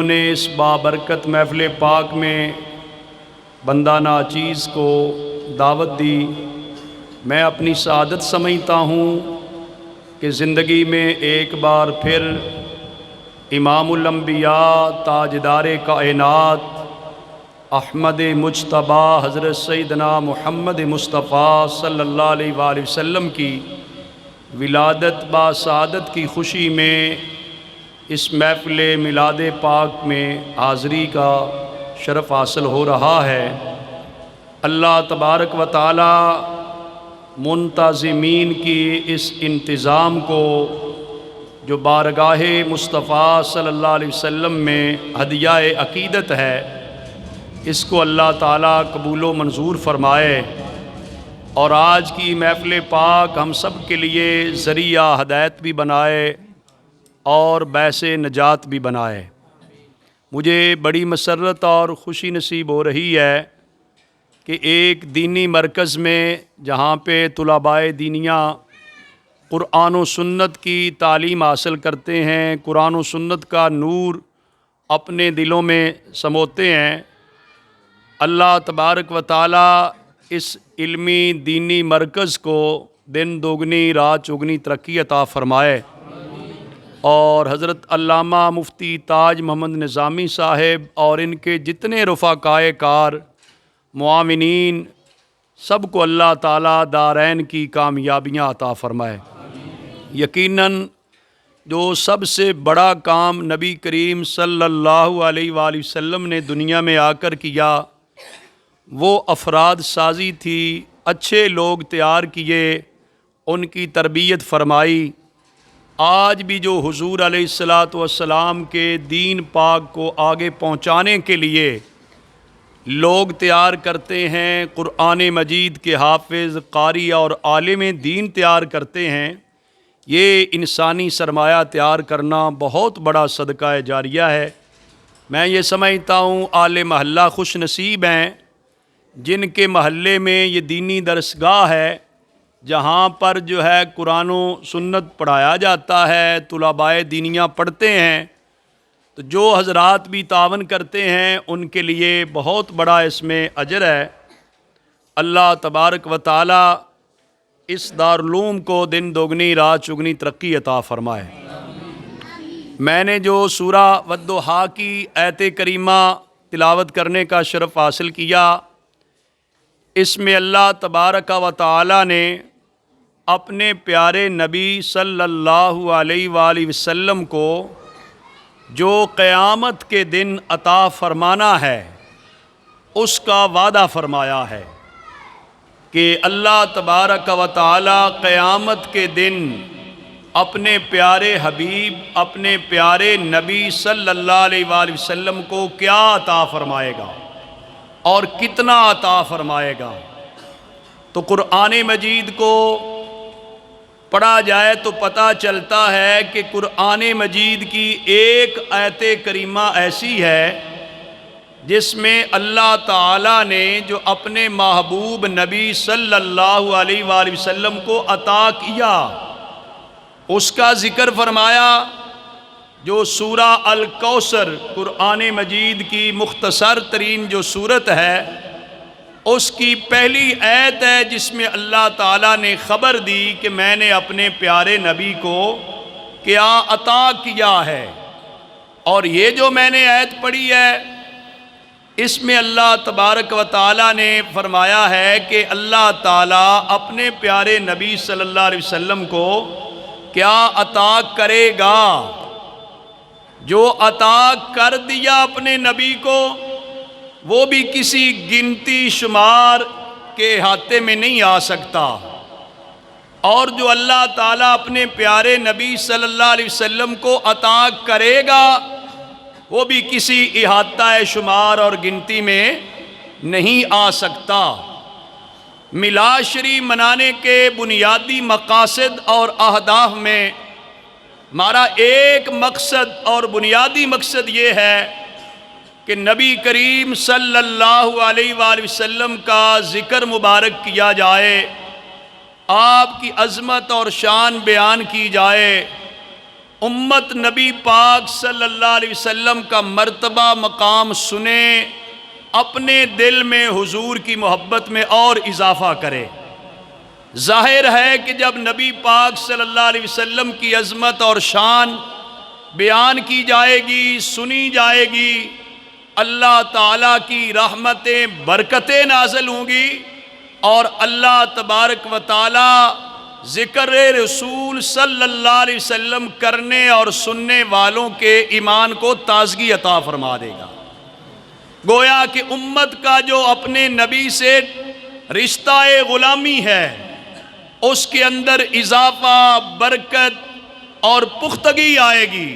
نے اس بابرکت محفل پاک میں بندہ ناچیز کو دعوت دی۔ میں اپنی سعادت سمجھتا ہوں کہ زندگی میں ایک بار پھر امام الانبیاء تاجدار کائنات احمد مجتبی حضرت سیدنا محمد مصطفیٰ صلی اللہ علیہ وآلہ وسلم کی ولادت با سعادت کی خوشی میں اس محفل میلاد پاک میں حاضری کا شرف حاصل ہو رہا ہے۔ اللہ تبارک و تعالی منتظمین کی اس انتظام کو جو بارگاہ مصطفیٰ صلی اللہ علیہ وسلم میں ہدیہ عقیدت ہے، اس کو اللہ تعالیٰ قبول و منظور فرمائے اور آج کی محفل پاک ہم سب کے لیے ذریعہ ہدایت بھی بنائے اور باعث نجات بھی بنائے۔ مجھے بڑی مسرت اور خوشی نصیب ہو رہی ہے کہ ایک دینی مرکز میں جہاں پہ طلباء دینیہ قرآن و سنت کی تعلیم حاصل کرتے ہیں، قرآن و سنت کا نور اپنے دلوں میں سموتے ہیں، اللہ تبارک و تعالی اس علمی دینی مرکز کو دن دوگنی رات چوگنی ترقی عطا فرمائے اور حضرت علامہ مفتی تاج محمد نظامی صاحب اور ان کے جتنے رفقائے کار معاونین سب کو اللہ تعالیٰ دارین کی کامیابیاں عطا فرمائے۔ یقیناً جو سب سے بڑا کام نبی کریم صلی اللہ علیہ وآلہ وسلم نے دنیا میں آ کر کیا وہ افراد سازی تھی، اچھے لوگ تیار کیے، ان کی تربیت فرمائی۔ آج بھی جو حضور علیہ السلام کے دین پاک کو آگے پہنچانے کے لیے لوگ تیار کرتے ہیں، قرآن مجید کے حافظ، قاری اور عالم دین تیار کرتے ہیں، یہ انسانی سرمایہ تیار کرنا بہت بڑا صدقہ جاریہ ہے۔ میں یہ سمجھتا ہوں اہل محلہ خوش نصیب ہیں جن کے محلے میں یہ دینی درسگاہ ہے، جہاں پر جو ہے قرآن و سنت پڑھایا جاتا ہے، طلباء دینیہ پڑھتے ہیں، تو جو حضرات بھی تعاون کرتے ہیں ان کے لیے بہت بڑا اس میں اجر ہے۔ اللہ تبارک و تعالی اس دارالعلوم کو دن دوگنی رات چگنی ترقی عطا فرمائے۔ میں نے جو سورہ والضحیٰ کی آیت کریمہ تلاوت کرنے کا شرف حاصل کیا، اس میں اللہ تبارک و تعالی نے اپنے پیارے نبی صلی اللہ علیہ وآلہ وسلم کو جو قیامت کے دن عطا فرمانا ہے اس کا وعدہ فرمایا ہے کہ اللہ تبارک و تعالی قیامت کے دن اپنے پیارے حبیب، اپنے پیارے نبی صلی اللہ علیہ وآلہ وسلم کو کیا عطا فرمائے گا اور کتنا عطا فرمائے گا۔ تو قرآن مجید کو پڑھا جائے تو پتہ چلتا ہے کہ قرآن مجید کی ایک آیت کریمہ ایسی ہے جس میں اللہ تعالیٰ نے جو اپنے محبوب نبی صلی اللہ علیہ وآلہ وسلم کو عطا کیا اس کا ذکر فرمایا۔ جو سورہ الکوثر قرآن مجید کی مختصر ترین جو سورت ہے اس کی پہلی آیت ہے جس میں اللہ تعالیٰ نے خبر دی کہ میں نے اپنے پیارے نبی کو کیا عطا کیا ہے، اور یہ جو میں نے آیت پڑھی ہے اس میں اللہ تبارک و تعالیٰ نے فرمایا ہے کہ اللہ تعالیٰ اپنے پیارے نبی صلی اللہ علیہ وسلم کو کیا عطا کرے گا۔ جو عطا کر دیا اپنے نبی کو وہ بھی کسی گنتی شمار کے احاطے میں نہیں آ سکتا، اور جو اللہ تعالیٰ اپنے پیارے نبی صلی اللہ علیہ وسلم کو عطا کرے گا وہ بھی کسی احاطہ شمار اور گنتی میں نہیں آ سکتا۔ میلاد شریف منانے کے بنیادی مقاصد اور اہداف میں ہمارا ایک مقصد اور بنیادی مقصد یہ ہے کہ نبی کریم صلی اللہ علیہ وآلہ وسلم کا ذکر مبارک کیا جائے، آپ کی عظمت اور شان بیان کی جائے، امت نبی پاک صلی اللہ علیہ وسلم کا مرتبہ مقام سنے، اپنے دل میں حضور کی محبت میں اور اضافہ کرے۔ ظاہر ہے کہ جب نبی پاک صلی اللہ علیہ وسلم کی عظمت اور شان بیان کی جائے گی، سنی جائے گی، اللہ تعالیٰ کی رحمتیں برکتیں نازل ہوں گی، اور اللہ تبارک و تعالیٰ ذکر رسول صلی اللہ علیہ وسلم کرنے اور سننے والوں کے ایمان کو تازگی عطا فرما دے گا۔ گویا کہ امت کا جو اپنے نبی سے رشتہ غلامی ہے، اس کے اندر اضافہ، برکت اور پختگی آئے گی۔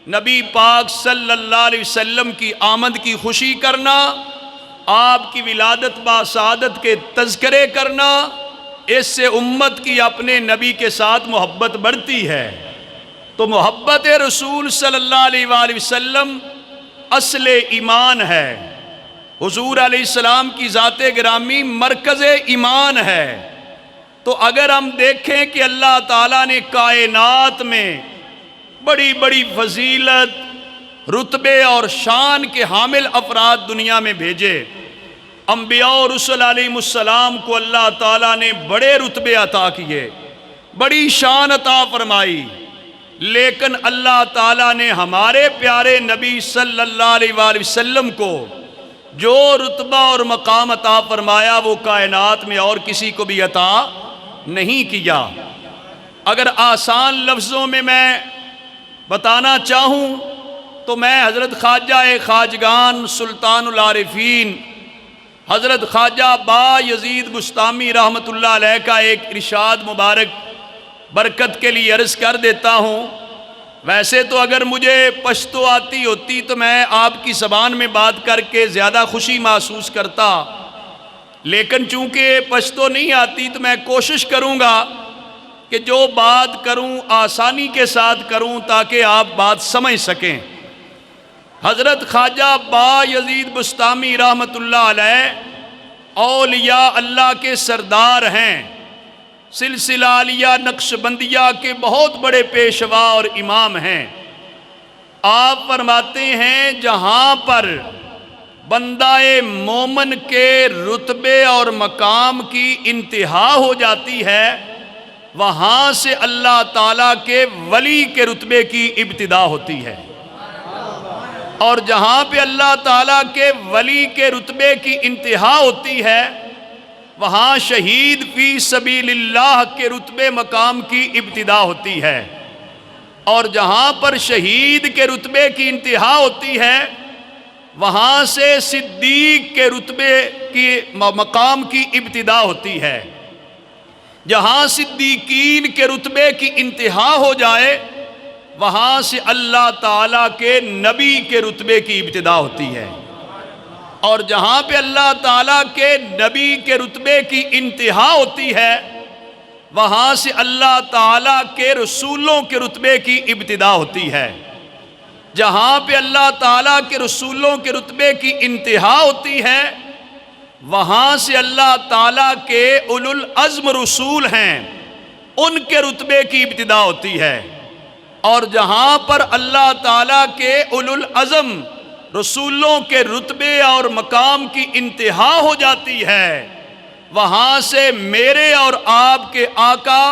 نبی پاک صلی اللہ علیہ وسلم کی آمد کی خوشی کرنا، آپ کی ولادت با سعادت کے تذکرے کرنا، اس سے امت کی اپنے نبی کے ساتھ محبت بڑھتی ہے۔ تو محبت رسول صلی اللہ علیہ وآلہ وسلم اصل ایمان ہے۔ حضور علیہ السلام کی ذات گرامی مرکز ایمان ہے۔ تو اگر ہم دیکھیں کہ اللہ تعالیٰ نے کائنات میں بڑی بڑی فضیلت، رتبے اور شان کے حامل افراد دنیا میں بھیجے، انبیاء اور رسل علیہ السلام کو اللہ تعالیٰ نے بڑے رتبے عطا کیے، بڑی شان عطا فرمائی، لیکن اللہ تعالیٰ نے ہمارے پیارے نبی صلی اللہ علیہ وآلہ وسلم کو جو رتبہ اور مقام عطا فرمایا وہ کائنات میں اور کسی کو بھی عطا نہیں کیا۔ اگر آسان لفظوں میں بتانا چاہوں تو میں حضرت خواجہ خواجگان سلطان العارفین حضرت خواجہ با یزید بستامی رحمۃ اللہ علیہ کا ایک ارشاد مبارک برکت کے لیے عرض کر دیتا ہوں۔ ویسے تو اگر مجھے پشتو آتی ہوتی تو میں آپ کی زبان میں بات کر کے زیادہ خوشی محسوس کرتا، لیکن چونکہ پشتو نہیں آتی تو میں کوشش کروں گا کہ جو بات کروں آسانی کے ساتھ کروں تاکہ آپ بات سمجھ سکیں۔ حضرت خواجہ با یزید بستامی رحمۃ اللہ علیہ اولیاء اللہ کے سردار ہیں، سلسلہ عالیہ نقشبندیہ کے بہت بڑے پیشوا اور امام ہیں۔ آپ فرماتے ہیں جہاں پر بندہ مومن کے رتبے اور مقام کی انتہا ہو جاتی ہے، وہاں سے اللہ تعالیٰ کے ولی کے رتبے کی ابتدا ہوتی ہے، اور جہاں پہ اللہ تعالیٰ کے ولی کے رتبے کی انتہا ہوتی ہے وہاں شہید فی سبیل اللہ کے رتبے مقام کی ابتدا ہوتی ہے، اور جہاں پر شہید کے رتبے کی انتہا ہوتی ہے وہاں سے صدیق کے رتبے کی مقام کی ابتدا ہوتی ہے۔ جہاں صدیقین کے رتبے کی انتہا ہو جائے وہاں سے اللہ تعالیٰ کے نبی کے رتبے کی ابتدا ہوتی ہے، اور جہاں پہ اللہ تعالیٰ کے نبی کے رتبے کی انتہا ہوتی ہے وہاں سے اللہ تعالیٰ کے رسولوں کے رتبے کی ابتدا ہوتی ہے۔ جہاں پہ اللہ تعالیٰ کے رسولوں کے رتبے کی انتہا ہوتی ہے وہاں سے اللہ تعالیٰ کے اولو العزم رسول ہیں ان کے رتبے کی ابتدا ہوتی ہے، اور جہاں پر اللہ تعالیٰ کے اولو العزم رسولوں کے رتبے اور مقام کی انتہا ہو جاتی ہے وہاں سے میرے اور آپ کے آقا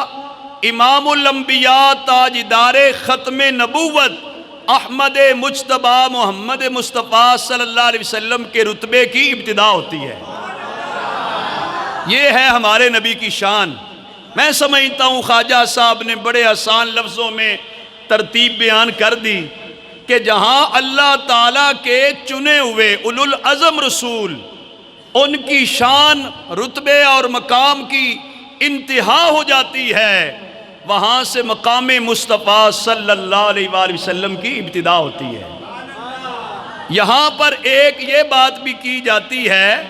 امام الانبیاء تاجدار ختم نبوت احمد مجتبی محمد مصطفیٰ صلی اللہ علیہ وسلم کے رتبے کی ابتدا ہوتی ہے۔ یہ ہے ہمارے نبی کی شان۔ میں سمجھتا ہوں خواجہ صاحب نے بڑے آسان لفظوں میں ترتیب بیان کر دی کہ جہاں اللہ تعالیٰ کے چنے ہوئے اولو العزم رسول ان کی شان رتبے اور مقام کی انتہا ہو جاتی ہے وہاں سے مقام مصطفیٰ صلی اللہ علیہ وآلہ وسلم کی ابتدا ہوتی ہے۔ یہاں پر ایک یہ بات بھی کی جاتی ہے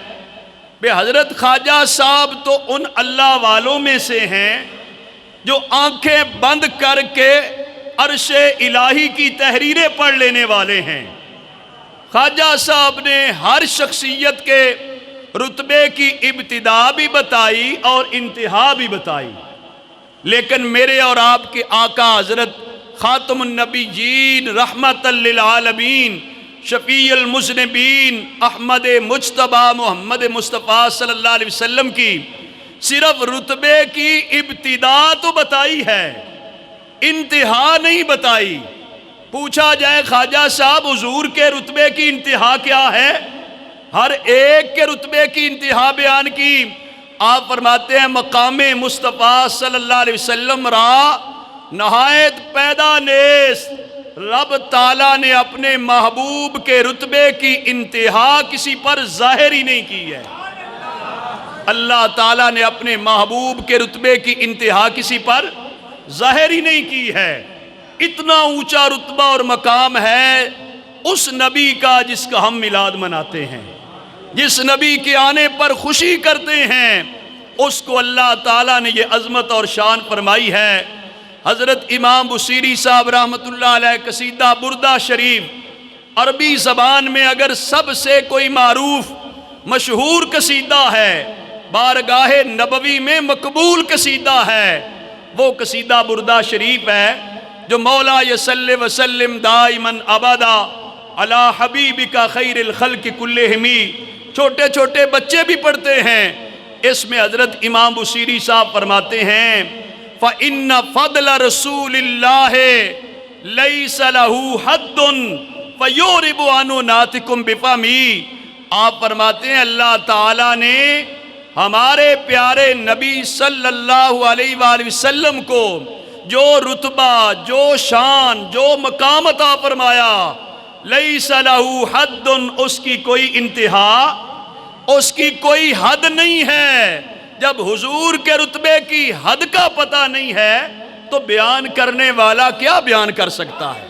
کہ حضرت خواجہ صاحب تو ان اللہ والوں میں سے ہیں جو آنکھیں بند کر کے عرش الہی کی تحریریں پڑھ لینے والے ہیں۔ خواجہ صاحب نے ہر شخصیت کے رتبے کی ابتدا بھی بتائی اور انتہا بھی بتائی، لیکن میرے اور آپ کے آقا حضرت خاتم النبیین، رحمت للعالمین، شفیع المذنبین، احمد مجتبیٰ محمد مصطفیٰ صلی اللہ علیہ وسلم کی صرف رتبے کی ابتدا تو بتائی ہے، انتہا نہیں بتائی۔ پوچھا جائے خواجہ صاحب حضور کے رتبے کی انتہا کیا ہے؟ ہر ایک کے رتبے کی انتہا بیان کی۔ آپ فرماتے ہیں مقام مصطفیٰ صلی اللہ علیہ وسلم را نہایت پیدا نیست، رب تعالیٰ نے اپنے محبوب کے رتبے کی انتہا کسی پر ظاہر ہی نہیں کی ہے۔ اللہ تعالیٰ نے اپنے محبوب کے رتبے کی انتہا کسی پر ظاہر ہی نہیں کی ہے۔ اتنا اونچا رتبہ اور مقام ہے اس نبی کا جس کا ہم میلاد مناتے ہیں، جس نبی کے آنے پر خوشی کرتے ہیں، اس کو اللہ تعالیٰ نے یہ عظمت اور شان فرمائی ہے۔ حضرت امام بصیری صاحب رحمۃ اللہ علیہ قصیدہ بردہ شریف عربی زبان میں اگر سب سے کوئی معروف مشہور قصیدہ ہے، بارگاہ نبوی میں مقبول قصیدہ ہے، وہ قصیدہ بردہ شریف ہے جو مولا یصلی وسلم دائماً ابدا علی حبیبک خیر الخلق کلہم، چھوٹے چھوٹے بچے بھی پڑھتے ہیں۔ اس میں حضرت امام بصیری صاحب فرماتے ہیں فَإِنَّ فَضْلَ رَسُولِ اللَّهِ لَيْسَ لَهُ حَدٌّ فَيُورِبُ عَنُ نَاتِكُمْ بِفَمِهِ۔ آپ فرماتے ہیں اللہ تعالیٰ نے ہمارے پیارے نبی صلی اللہ علیہ وآلہ وسلم کو جو رتبہ، جو شان، جو مقام عطا فرمایا، لَيْسَ لَهُ حَدٌّ، اس کی کوئی انتہا، اس کی کوئی حد نہیں ہے۔ جب حضور کے رتبے کی حد کا پتہ نہیں ہے تو بیان کرنے والا کیا بیان کر سکتا ہے؟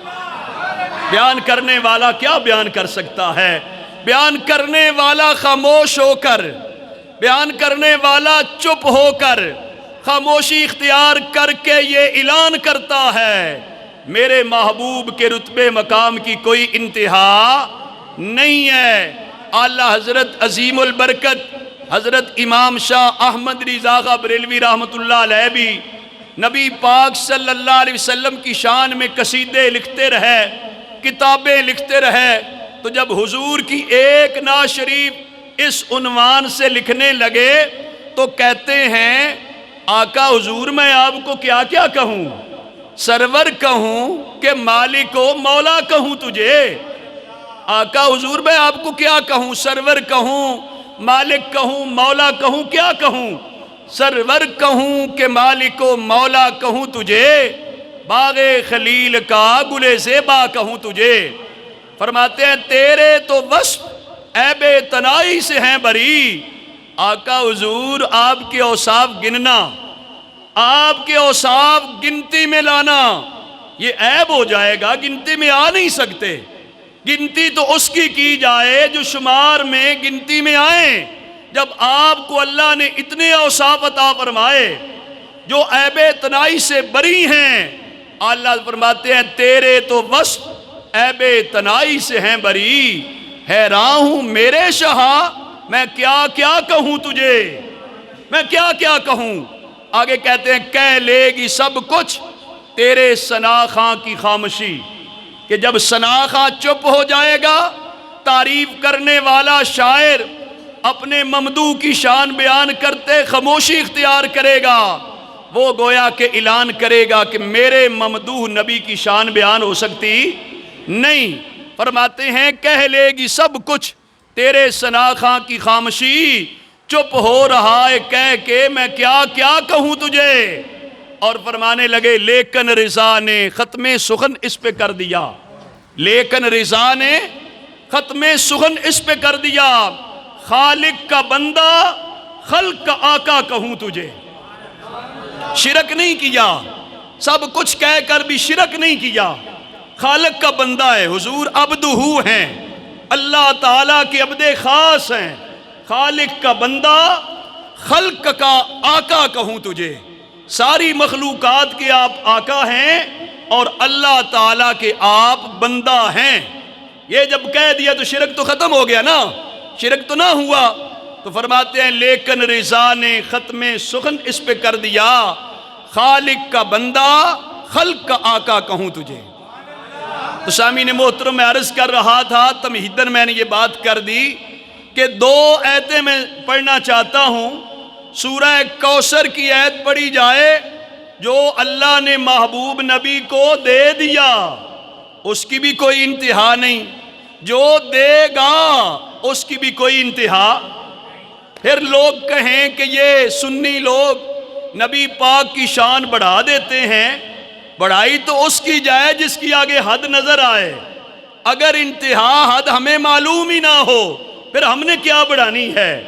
بیان کرنے والا کیا بیان کر سکتا ہے؟ بیان کرنے والا خاموش ہو کر، بیان کرنے والا چپ ہو کر، خاموشی اختیار کر کے یہ اعلان کرتا ہے میرے محبوب کے رتبے مقام کی کوئی انتہا نہیں ہے۔ اعلیٰ حضرت عظیم البرکت حضرت امام شاہ احمد رضا خاں بریلوی رحمۃ اللہ علیہ بھی نبی پاک صلی اللہ علیہ وسلم کی شان میں قصیدے لکھتے رہے، کتابیں لکھتے رہے، تو جب حضور کی ایک نعت شریف اس عنوان سے لکھنے لگے تو کہتے ہیں آقا حضور میں آپ کو کیا کیا کہوں، سرور کہوں کہ مالک و مولا کہوں تجھے؟ آقا حضور میں آپ کو کیا کہوں، سرور کہوں، مالک کہوں، مولا کہوں، کیا کہوں؟ سرور کہوں کہ مالک و مولا کہوں تجھے، باغ خلیل کا گل زیبا کہوں تجھے۔ فرماتے ہیں تیرے تو وصف عیب تنائی سے ہیں بری، آقا حضور آپ کے اوصاف گننا، آپ کے اوصاف گنتی میں لانا یہ عیب ہو جائے گا، گنتی میں آ نہیں سکتے۔ گنتی تو اس کی جائے جو شمار میں گنتی میں آئیں۔ جب آپ کو اللہ نے اتنے اوصاف عطا فرمائے جو عیب تنائی سے بری ہیں، اللہ فرماتے ہیں تیرے تو وصف عیب تنائی سے ہیں بری، حیران ہوں میرے شاہ میں کیا کیا کہوں تجھے، میں کیا کیا کہوں؟ آگے کہتے ہیں کہہ لے گی سب کچھ تیرے ثنا خاں کی خاموشی، کہ جب ثنا خاں چپ ہو جائے گا تعریف کرنے والا شاعر اپنے ممدوح کی شان بیان کرتے خاموشی اختیار کرے گا، وہ گویا کہ اعلان کرے گا کہ میرے ممدوح نبی کی شان بیان ہو سکتی نہیں۔ فرماتے ہیں کہہ لے گی سب کچھ تیرے ثنا خاں کی خاموشی، چپ ہو رہا ہے کہہ کے میں کیا کیا کہوں تجھے۔ اور فرمانے لگے لیکن رضا نے ختم سخن اس پہ کر دیا، لیکن رضا نے ختم سخن اس پہ کر دیا، خالق کا بندہ خلق کا آقا کہوں تجھے۔ شرک نہیں کیا، سب کچھ کہہ کر بھی شرک نہیں کیا، خالق کا بندہ ہے، حضور عبدہ ہیں، اللہ تعالیٰ کے عبد خاص ہیں، خالق کا بندہ خلق کا آقا کہوں تجھے۔ ساری مخلوقات کے آپ آقا ہیں اور اللہ تعالیٰ کے آپ بندہ ہیں۔ یہ جب کہہ دیا تو شرک تو ختم ہو گیا نا، شرک تو نہ ہوا۔ تو فرماتے ہیں لیکن رضا نے ختم سخن اس پہ کر دیا، خالق کا بندہ خلق کا آقا کہوں تجھے۔ تو سامعین محترم، میں عرض کر رہا تھا، تمہیداً میں نے یہ بات کر دی کہ 2 آیتیں میں پڑھنا چاہتا ہوں۔ سورہ کوثر کی آیت پڑھی جائے، جو اللہ نے محبوب نبی کو دے دیا اس کی بھی کوئی انتہا نہیں، جو دے گا اس کی بھی کوئی انتہا۔ پھر لوگ کہیں کہ یہ سنی لوگ نبی پاک کی شان بڑھا دیتے ہیں، بڑھائی تو اس کی جائے جس کی آگے حد نظر آئے۔ اگر انتہا حد ہمیں معلوم ہی نہ ہو پھر ہم نے کیا بڑھانی ہے؟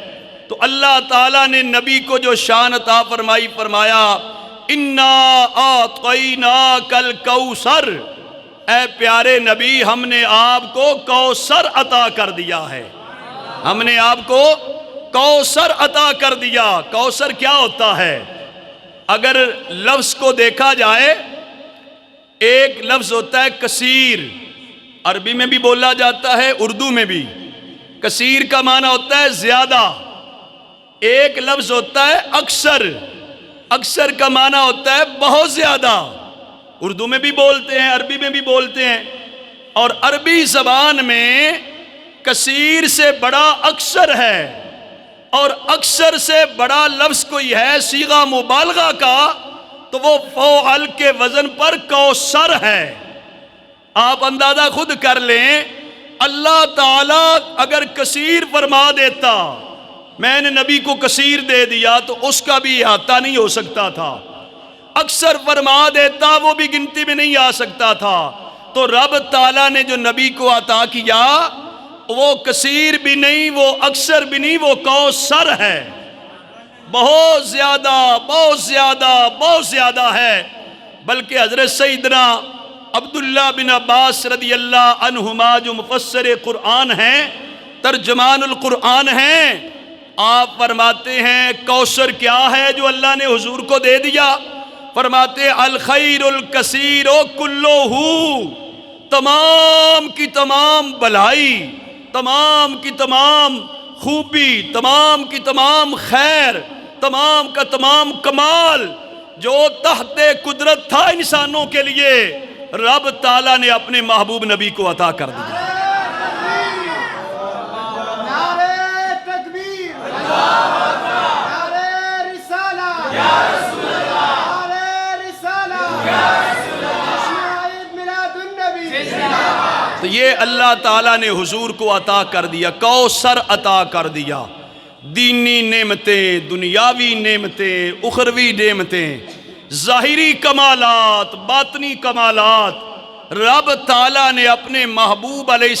تو اللہ تعالیٰ نے نبی کو جو شان عطا فرمائی، فرمایا اِنَّا أَعْطَيْنَاكَ الْكَوْثَرَ، اے پیارے نبی ہم نے آپ کو کوثر عطا کر دیا ہے، ہم نے آپ کو کوثر عطا کر دیا۔ کوثر کیا ہوتا ہے؟ اگر لفظ کو دیکھا جائے، ایک لفظ ہوتا ہے کثیر، عربی میں بھی بولا جاتا ہے، اردو میں بھی۔ کثیر کا معنی ہوتا ہے زیادہ۔ ایک لفظ ہوتا ہے اکثر، اکثر کا معنی ہوتا ہے بہت زیادہ۔ اردو میں بھی بولتے ہیں، عربی میں بھی بولتے ہیں۔ اور عربی زبان میں کثیر سے بڑا اکثر ہے، اور اکثر سے بڑا لفظ کوئی ہے صیغہ مبالغہ کا تو وہ فعل کے وزن پر کوثر ہے۔ آپ اندازہ خود کر لیں، اللہ تعالیٰ اگر کثیر فرما دیتا، میں نے نبی کو کثیر دے دیا تو اس کا بھی احاطہ نہیں ہو سکتا تھا۔ اکثر فرما دیتا، وہ بھی گنتی میں نہیں آ سکتا تھا۔ تو رب تعالیٰ نے جو نبی کو عطا کیا، وہ کثیر بھی نہیں، وہ اکثر بھی نہیں، وہ کوثر ہے۔ بہت زیادہ، بہت زیادہ، بہت زیادہ ہے۔ بلکہ حضرت سیدنا عبداللہ بن عباس رضی اللہ عنہما جو مفسر قرآن ہیں، ترجمان القرآن ہیں، آپ فرماتے ہیں کوثر کیا ہے جو اللہ نے حضور کو دے دیا؟ فرماتے الخیر الکثیر کلہ، تمام کی تمام بھلائی، تمام کی تمام خوبی، تمام کی تمام خیر، تمام کا تمام کمال جو تحت قدرت تھا انسانوں کے لیے، رب تعالیٰ نے اپنے محبوب نبی کو عطا کر دیا۔ نعرہ تکبیر، نعرہ رسالہ، نعرہ رسالہ، جشن عید میلاد النبی۔ تو یہ اللہ تعالیٰ نے حضور کو عطا کر دیا، کوثر عطا کر دیا۔ دینی نعمتیں، دنیاوی نعمتیں، اخروی نعمتیں، ظاہری کمالات، باطنی کمالات، رب تعالیٰ نے اپنے محبوب علیہ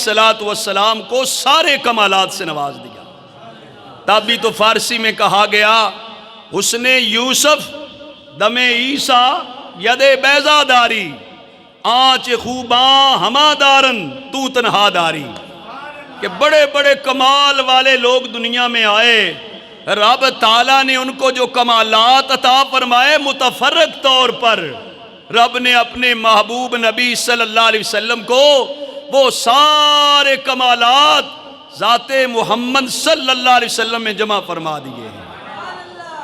السلام کو سارے کمالات سے نواز دیا۔ تب بھی تو فارسی میں کہا گیا، حسن یوسف دم عیسیٰ ید بیضا داری، آنچ خوباں ہما دارن تو تنہا داری، کہ بڑے بڑے کمال والے لوگ دنیا میں آئے، رب تعالیٰ نے ان کو جو کمالات عطا فرمائے متفرق طور پر، رب نے اپنے محبوب نبی صلی اللہ علیہ وسلم کو وہ سارے کمالات ذات محمد صلی اللہ علیہ وسلم میں جمع فرما دیے ہیں۔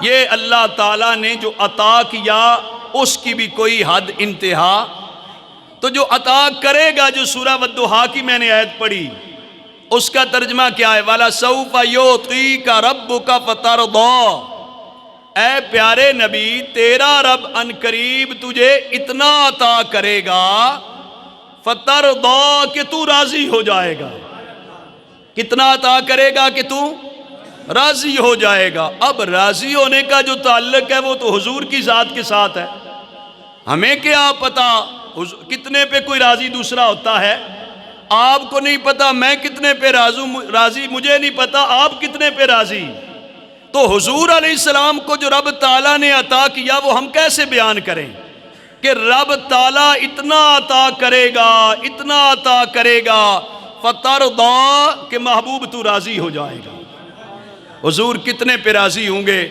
یہ اللہ تعالیٰ نے جو عطا کیا اس کی بھی کوئی حد انتہا۔ تو جو عطا کرے گا، جو سورہ والضحیٰ کی میں نے آیت پڑھی، اس کا ترجمہ کیا ہے؟ وَلَسَوْفَ يُعْطِيكَ رَبُّكَ فَتَرْضَىٰ، اے پیارے نبی تیرا رب ان قریب تجھے اتنا عطا کرے گا، فَتَرْضَىٰ کہ تو راضی ہو جائے گا۔ کتنا عطا کرے گا کہ تو راضی ہو جائے گا؟ اب راضی ہونے کا جو تعلق ہے وہ تو حضور کی ذات کے ساتھ ہے، ہمیں کیا پتا کتنے پہ کوئی راضی دوسرا ہوتا ہے؟ آپ کو نہیں پتا میں کتنے پہ راضی، مجھے نہیں پتا آپ کتنے پہ راضی۔ تو حضور علیہ السلام کو جو رب تعالیٰ نے عطا کیا وہ ہم کیسے بیان کریں کہ رب تعالیٰ اتنا عطا کرے گا، اتنا عطا کرے گا، فَتَرْضَىٰ کہ محبوب تو راضی ہو جائے گا۔ حضور کتنے پہ راضی ہوں گے؟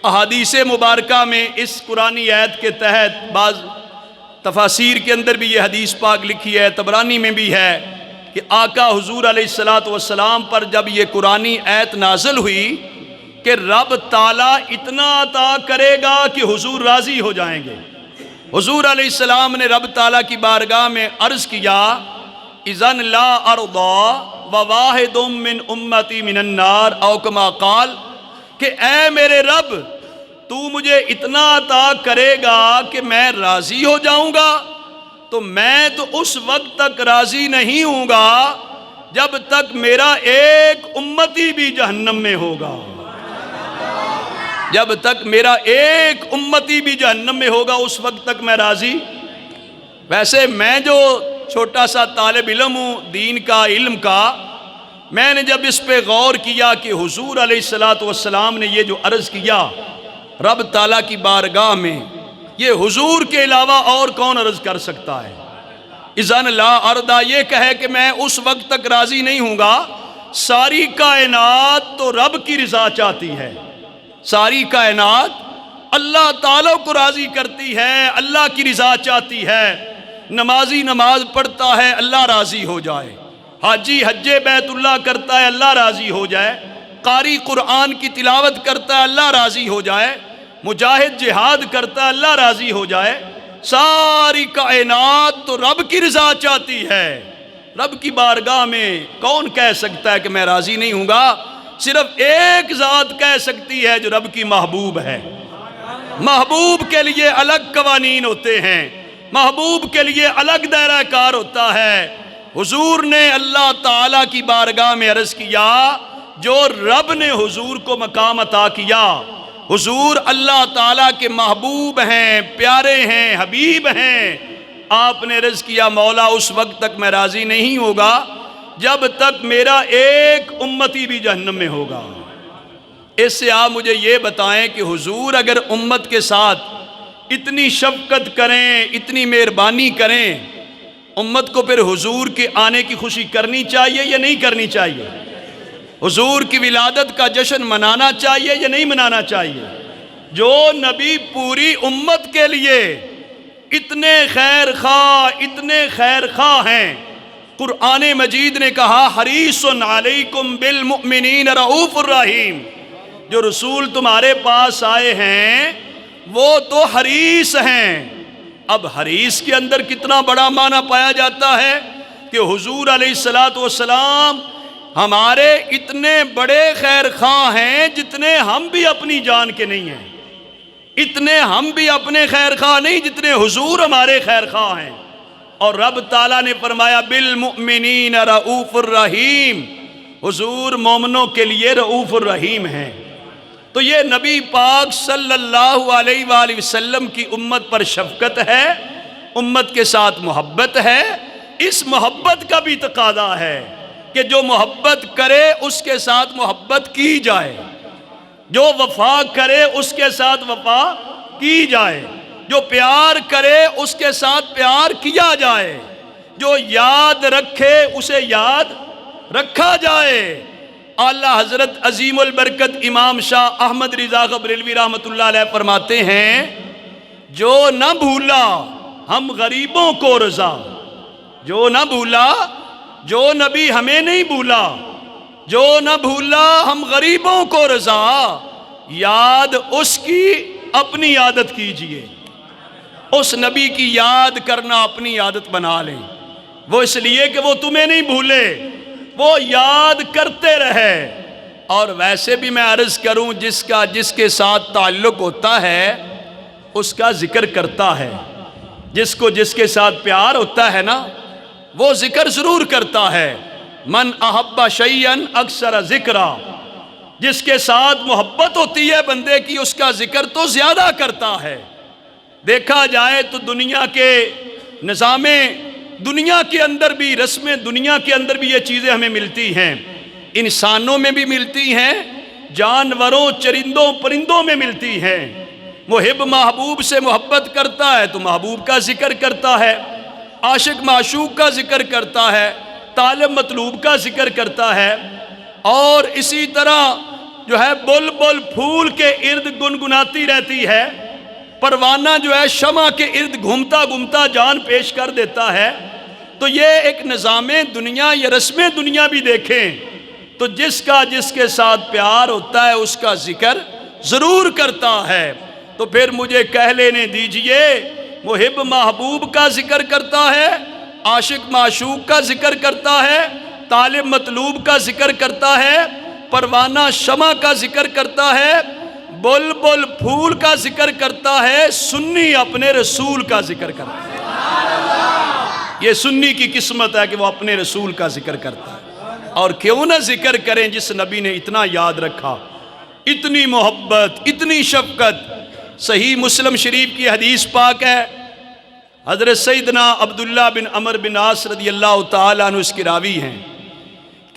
احادیث مبارکہ میں اس قرآنی آیت کے تحت بعض تفاسیر کے اندر بھی یہ حدیث پاک لکھی ہے، طبرانی میں بھی ہے کہ آقا حضور علیہ السلام پر جب یہ قرآنی آیت نازل ہوئی کہ رب تعالیٰ اتنا عطا کرے گا کہ حضور راضی ہو جائیں گے، حضور علیہ السلام نے رب تعالیٰ کی بارگاہ میں عرض کیا اذن لا ارضا وواحد من امتی من النار او کما قال کہ اے میرے رب تو مجھے اتنا عطا کرے گا کہ میں راضی ہو جاؤں گا، تو میں تو اس وقت تک راضی نہیں ہوں گا جب تک میرا ایک امتی بھی جہنم میں ہوگا، جب تک میرا ایک امتی بھی جہنم میں ہوگا اس وقت تک میں راضی۔ ویسے میں جو چھوٹا سا طالب علم ہوں دین کا، علم کا، میں نے جب اس پہ غور کیا کہ حضور علیہ السلام نے یہ جو عرض کیا رب تعالیٰ کی بارگاہ میں، یہ حضور کے علاوہ اور کون عرض کر سکتا ہے؟ اذن لا اردا، یہ کہے کہ میں اس وقت تک راضی نہیں ہوں گا۔ ساری کائنات تو رب کی رضا چاہتی ہے، ساری کائنات اللہ تعالیٰ کو راضی کرتی ہے، اللہ کی رضا چاہتی ہے۔ نمازی نماز پڑھتا ہے اللہ راضی ہو جائے، حاجی حج بیت اللہ کرتا ہے اللہ راضی ہو جائے، قاری قرآن کی تلاوت کرتا ہے اللہ راضی ہو جائے، مجاہد جہاد کرتا ہے اللہ راضی ہو جائے۔ ساری کائنات تو رب کی رضا چاہتی ہے، رب کی بارگاہ میں کون کہہ سکتا ہے کہ میں راضی نہیں ہوں گا؟ صرف ایک ذات کہہ سکتی ہے جو رب کی محبوب ہے۔ محبوب کے لیے الگ قوانین ہوتے ہیں، محبوب کے لیے الگ دائرہ کار ہوتا ہے۔ حضور نے اللہ تعالیٰ کی بارگاہ میں عرض کیا، جو رب نے حضور کو مقام عطا کیا، حضور اللہ تعالیٰ کے محبوب ہیں، پیارے ہیں، حبیب ہیں، آپ نے عرض کیا مولا اس وقت تک میں راضی نہیں ہوگا جب تک میرا ایک امتی بھی جہنم میں ہوگا۔ اس سے آپ مجھے یہ بتائیں کہ حضور اگر امت کے ساتھ اتنی شفقت کریں، اتنی مہربانی کریں، امت کو پھر حضور کے آنے کی خوشی کرنی چاہیے یا نہیں کرنی چاہیے؟ حضور کی ولادت کا جشن منانا چاہیے یا نہیں منانا چاہیے؟ جو نبی پوری امت کے لیے اتنے خیر خواہ، اتنے خیر خواہ ہیں، قرآن مجید نے کہا حریص علیکم بالمؤمنین رؤوف الرحیم، جو رسول تمہارے پاس آئے ہیں وہ تو حریص ہیں۔ اب حریص کے اندر کتنا بڑا معنی پایا جاتا ہے کہ حضور علیہ السلام ہمارے اتنے بڑے خیر خواہ ہیں جتنے ہم بھی اپنی جان کے نہیں ہیں، اتنے ہم بھی اپنے خیر خواہ نہیں جتنے حضور ہمارے خیر خواہ ہیں۔ اور رب تعالیٰ نے فرمایا بالمؤمنین رؤوف الرحیم، حضور مومنوں کے لیے رؤوف الرحیم ہیں۔ تو یہ نبی پاک صلی اللہ علیہ وآلہ وسلم کی امت پر شفقت ہے، امت کے ساتھ محبت ہے۔ اس محبت کا بھی تقاضا ہے کہ جو محبت کرے اس کے ساتھ محبت کی جائے، جو وفا کرے اس کے ساتھ وفا کی جائے، جو پیار کرے اس کے ساتھ پیار کیا جائے، جو یاد رکھے اسے یاد رکھا جائے۔ اعلیٰ حضرت عظیم البرکت امام شاہ احمد رضا بریلوی رحمۃ اللہ علیہ فرماتے ہیں، جو نہ بھولا ہم غریبوں کو رضا، جو نہ بھولا، جو نبی ہمیں نہیں بھولا، جو نہ بھولا ہم غریبوں کو رضا، یاد اس کی اپنی عادت کیجئے۔ اس نبی کی یاد کرنا اپنی عادت بنا لیں، وہ اس لیے کہ وہ تمہیں نہیں بھولے، وہ یاد کرتے رہے۔ اور ویسے بھی میں عرض کروں، جس کے ساتھ تعلق ہوتا ہے اس کا ذکر کرتا ہے، جس کے ساتھ پیار ہوتا ہے نا وہ ذکر ضرور کرتا ہے۔ من احب شیئا اکثر ذکرا، جس کے ساتھ محبت ہوتی ہے بندے کی اس کا ذکر تو زیادہ کرتا ہے۔ دیکھا جائے تو دنیا کے نظام دنیا کے اندر بھی، رسم دنیا کے اندر بھی یہ چیزیں ہمیں ملتی ہیں، انسانوں میں بھی ملتی ہیں، جانوروں چرندوں پرندوں میں ملتی ہیں۔ محب محبوب سے محبت کرتا ہے تو محبوب کا ذکر کرتا ہے، عاشق معشوق کا ذکر کرتا ہے، طالب مطلوب کا ذکر کرتا ہے۔ اور اسی طرح جو ہے بلبل پھول کے ارد گنگناتی رہتی ہے، پروانہ جو ہے شمع کے ارد گھومتا گھومتا جان پیش کر دیتا ہے۔ تو یہ ایک نظام دنیا یا رسم دنیا بھی دیکھیں تو جس کے ساتھ پیار ہوتا ہے اس کا ذکر ضرور کرتا ہے۔ تو پھر مجھے کہہ لینے دیجئے محب محبوب کا ذکر کرتا ہے، عاشق معشوق کا ذکر کرتا ہے، طالب مطلوب کا ذکر کرتا ہے، پروانہ شمع کا ذکر کرتا ہے، بلبل پھول کا ذکر کرتا ہے، سنی اپنے رسول کا ذکر کرتا ہے۔ یہ سنی کی قسمت ہے کہ وہ اپنے رسول کا ذکر کرتا ہے۔ اور کیوں نہ ذکر کریں جس نبی نے اتنا یاد رکھا، اتنی محبت، اتنی شفقت۔ صحیح مسلم شریف کی حدیث پاک ہے، حضرت سیدنا عبداللہ بن عمر بن عاص رضی اللہ تعالیٰ عنہ اس کے راوی ہیں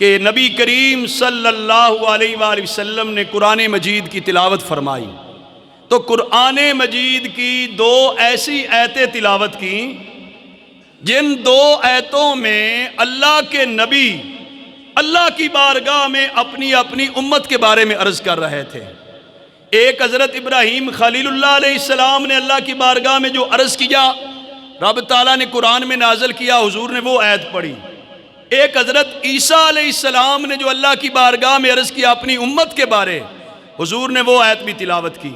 کہ نبی کریم صلی اللہ علیہ وآلہ وسلم نے قرآن مجید کی تلاوت فرمائی، تو قرآن مجید کی دو ایسی آیتیں تلاوت کی جن دو آیتوں میں اللہ کے نبی اللہ کی بارگاہ میں اپنی اپنی امت کے بارے میں عرض کر رہے تھے۔ ایک حضرت ابراہیم خلیل اللہ علیہ السلام نے اللہ کی بارگاہ میں جو عرض کیا، رب تعالیٰ نے قرآن میں نازل کیا، حضور نے وہ آیت پڑھی۔ ایک حضرت عیسیٰ علیہ السلام نے جو اللہ کی بارگاہ میں عرض کیا اپنی امت کے بارے، حضور نے وہ آیت بھی تلاوت کی۔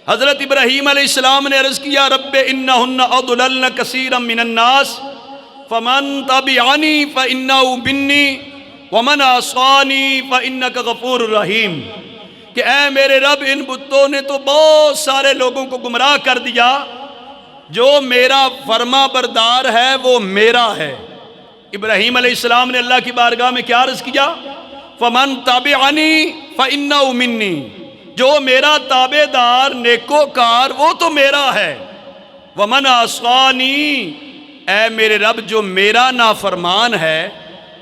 حضرت ابراہیم علیہ السلام نے عرض کیا، رب انہن اضللن کثیرا من الناس فمن تبعنی فانہ منی ومن عصانی فانک غفور رحیم، کہ اے میرے رب ان بتوں نے تو بہت سارے لوگوں کو گمراہ کر دیا، جو میرا فرما بردار ہے وہ میرا ہے۔ ابراہیم علیہ السلام نے اللہ کی بارگاہ میں کیا عرض کیا؟ فمن تبعنی فانہ منی، جو میرا تابع دار نیکوکار وہ تو میرا ہے، ومن عصانی، اے میرے رب جو میرا نافرمان ہے،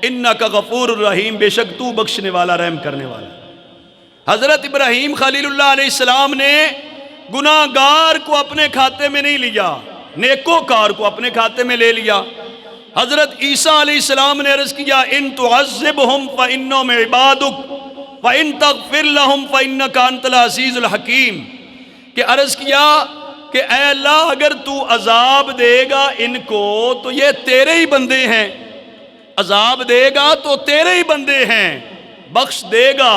انک غفور الرحیم، بے شک تو بخشنے والا رحم کرنے والا۔ حضرت ابراہیم خلیل اللہ علیہ السلام نے گناہ گار کو اپنے کھاتے میں نہیں لیا، نیکوکار کو اپنے کھاتے میں لے لیا۔ حضرت عیسیٰ علیہ السلام نے عرض کیا، ان تعذبہم فانہم عبادک وَإِن تَغْفِرْ لَهُمْ فَإِنَّكَ أَنْتَ الْعَزِيزُ الْحَكِيمُ، کہ عرض کیا کہ اے اللہ اگر تو عذاب دے گا ان کو تو یہ تیرے ہی بندے ہیں، عذاب دے گا تو تیرے ہی بندے ہیں، بخش دے گا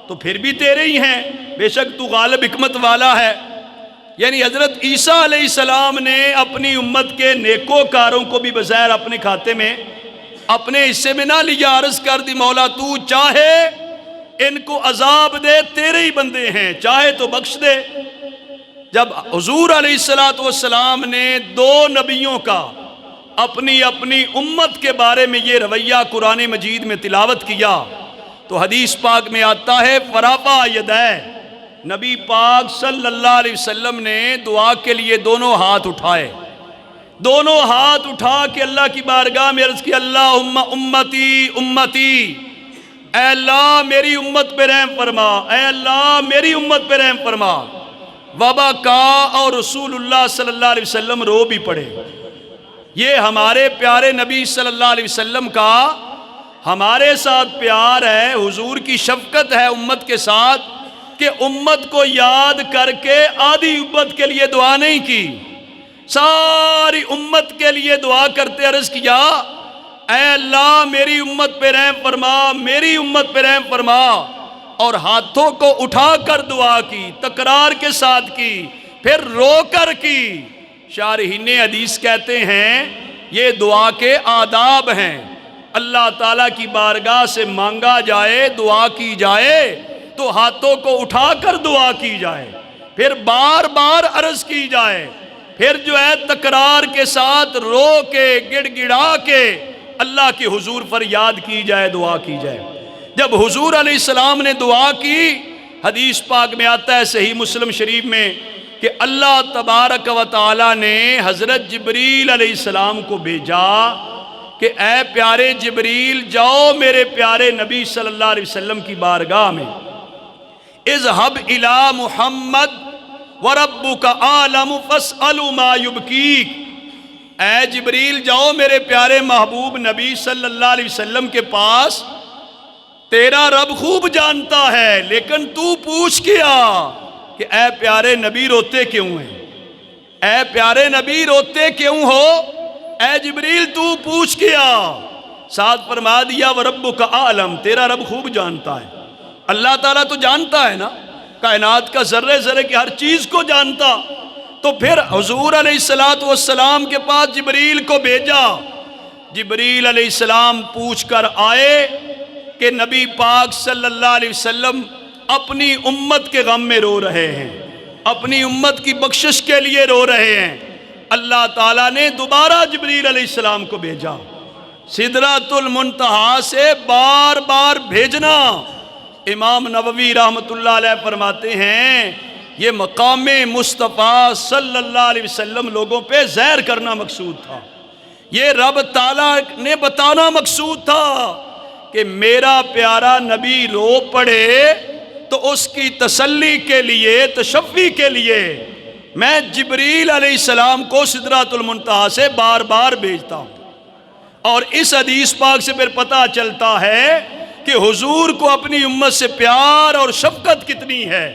تو پھر بھی تیرے ہی ہیں، بے شک تو غالب حکمت والا ہے۔ یعنی حضرت عیسیٰ علیہ السلام نے اپنی امت کے نیکوکاروں کو بھی بظاہر اپنے کھاتے میں اپنے حصے میں نہ لیا، عرض کر دی مولا تو چاہے ان کو عذاب دے، تیرے ہی بندے ہیں، چاہے تو بخش دے۔ جب حضور علیہ السلام نے دو نبیوں کا اپنی اپنی امت کے بارے میں یہ رویہ قرآن مجید میں تلاوت کیا تو حدیث پاک میں آتا ہے، فرفع یدیہ، نبی پاک صلی اللہ علیہ وسلم نے دعا کے لیے دونوں ہاتھ اٹھائے، دونوں ہاتھ اٹھا کے اللہ کی بارگاہ میں عرض کی، اللہم امتی امتی، اے اللہ میری امت پہ رحم فرما، اے اللہ میری امت پہ رحم فرما۔ وبا کا، اور رسول اللہ صلی اللہ علیہ وسلم رو بھی پڑے۔ یہ ہمارے پیارے نبی صلی اللہ علیہ وسلم کا ہمارے ساتھ پیار ہے، حضور کی شفقت ہے امت کے ساتھ کہ امت کو یاد کر کے آدھی امت کے لیے دعا نہیں کی، ساری امت کے لیے دعا کرتے عرض کیا، اے اللہ میری امت پہ رحم فرما، میری امت پہ رحم فرما، اور ہاتھوں کو اٹھا کر دعا کی، تکرار کے ساتھ کی، پھر رو کر کی۔ شارحین حدیث کہتے ہیں یہ دعا کے آداب ہیں، اللہ تعالیٰ کی بارگاہ سے مانگا جائے، دعا کی جائے تو ہاتھوں کو اٹھا کر دعا کی جائے، پھر بار بار عرض کی جائے، پھر جو ہے تکرار کے ساتھ رو کے گڑ گڑا کے اللہ کے حضور فریاد کی جائے، دعا کی جائے۔ جب حضور علیہ السلام نے دعا کی، حدیث پاک میں آتا ہے صحیح مسلم شریف میں کہ اللہ تبارک و تعالی نے حضرت جبریل علیہ السلام کو بھیجا کہ اے پیارے جبریل جاؤ میرے پیارے نبی صلی اللہ علیہ وسلم کی بارگاہ میں، اذهب الى محمد وربک عالم فاسألوا ما یبکیک، اے جبریل جاؤ میرے پیارے محبوب نبی صلی اللہ علیہ وسلم کے پاس، تیرا رب خوب جانتا ہے لیکن تو پوچھ کے آ کہ اے پیارے نبی روتے کیوں ہیں، اے پیارے نبی روتے کیوں ہو، اے جبریل تو پوچھ کے آ۔ ساتھ فرما دیا وربک عالم، تیرا رب خوب جانتا ہے۔ اللہ تعالیٰ تو جانتا ہے نا، کائنات کا ذرے ذرے کی ہر چیز کو جانتا، تو پھر حضور علیہ السلام کے پاس جبریل کو بھیجا. جبریل علیہ السلام پوچھ کر آئے کہ نبی پاک صلی اللہ علیہ وسلم اپنی امت کے غم میں رو رہے ہیں، اپنی امت کی بخشش کے لیے رو رہے ہیں. اللہ تعالیٰ نے دوبارہ جبریل علیہ السلام کو بھیجا. سدرۃ المنتہا سے بار بار بھیجنا، امام نووی رحمۃ اللہ علیہ فرماتے ہیں یہ مقام مصطفیٰ صلی اللہ علیہ وسلم لوگوں پہ زہر کرنا مقصود تھا. یہ رب تعالیٰ نے بتانا مقصود تھا کہ میرا پیارا نبی رو پڑے تو اس کی تسلی کے لیے، تشفی کے لیے میں جبریل علیہ السلام کو سدرۃ المنتہا سے بار بار بھیجتا ہوں. اور اس حدیث پاک سے پھر پتہ چلتا ہے کہ حضور کو اپنی امت سے پیار اور شفقت کتنی ہے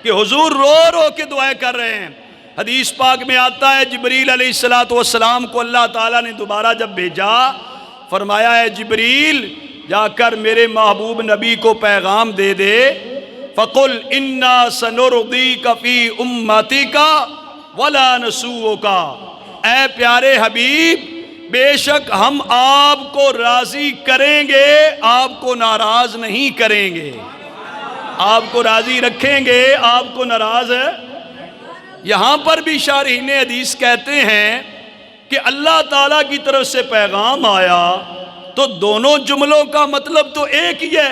کہ حضور رو رو کے دعائیں کر رہے ہیں. حدیث پاک میں آتا ہے جبریل علیہ السلام کو اللہ تعالیٰ نے دوبارہ جب بھیجا، فرمایا ہے جبریل جا کر میرے محبوب نبی کو پیغام دے دے، فَقُلْ إِنَّا سَنُرْضِيكَ فِي أُمَّتِكَ وَلَا نَسُوءُكَ. اے پیارے حبیب، بے شک ہم آپ کو راضی کریں گے، آپ کو ناراض نہیں کریں گے. آپ کو راضی رکھیں گے، آپ کو ناراض ہے. یہاں پر بھی شارحین حدیث کہتے ہیں کہ اللہ تعالیٰ کی طرف سے پیغام آیا تو دونوں جملوں کا مطلب تو ایک ہی ہے.